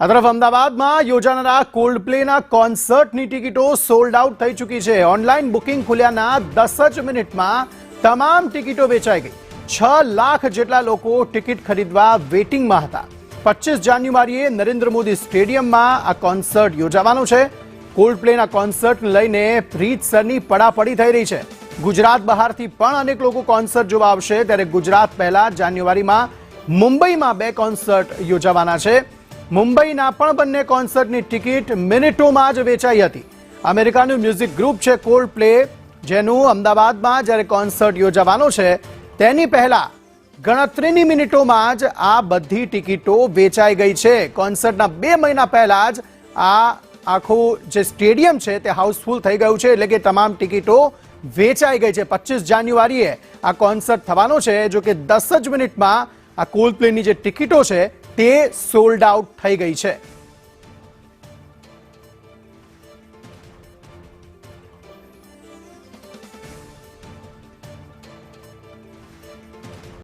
આ તરફ અમદાવાદમાં યોજાનારા કોલ્ડપ્લેના કોન્સર્ટની ટિકિટો સોલ્ડ આઉટ થઈ ચૂકી છે। ઓનલાઈન બુકિંગ ખુલ્યાના 10 જ મિનિટમાં તમામ ટિકિટો વેચાઈ ગઈ। 6 લાખ જેટલા લોકો ટિકિટ ખરીદવા વેટિંગમાં હતા। 25 જાન્યુઆરીએ નરેન્દ્ર મોદી સ્ટેડિયમમાં આ કોન્સર્ટ યોજાવાનો છે। કોલ્ડપ્લેના કોન્સર્ટને લઈને રીતસરની પડાપડી થઈ રહી છે। ગુજરાત બહારથી પણ અનેક લોકો કોન્સર્ટ જોવા આવશે, ત્યારે ગુજરાત પહેલા જાન્યુઆરીમાં મુંબઈમાં 2 કોન્સર્ટ યોજાવાના છે। મુંબઈના પણ બંને કોન્સર્ટની ટિકિટ મિનિટોમાં જ વેચાઈ હતી। અમેરિકાનું મ્યુઝિક ગ્રુપ છે કોલ્ડપ્લે, જેનું અમદાવાદમાં જ્યારે કોન્સર્ટ યોજાવાનો છે તેની પહેલા ગણતરીની મિનિટોમાં જ આ બધી ટિકિટો વેચાઈ ગઈ છે। કોન્સર્ટના 2 મહિના પહેલા જ આ આખું જે સ્ટેડિયમ છે તે હાઉસફુલ થઈ ગયું છે, એટલે કે તમામ ટિકિટો વેચાઈ ગઈ છે। 25 જાન્યુઆરીએ આ કોન્સર્ટ થવાનો છે, જો કે 10 જ મિનિટમાં આ કોલ્ડપ્લેની જે ટિકિટો છે તે સોલ્ડ આઉટ થઈ ગઈ છે।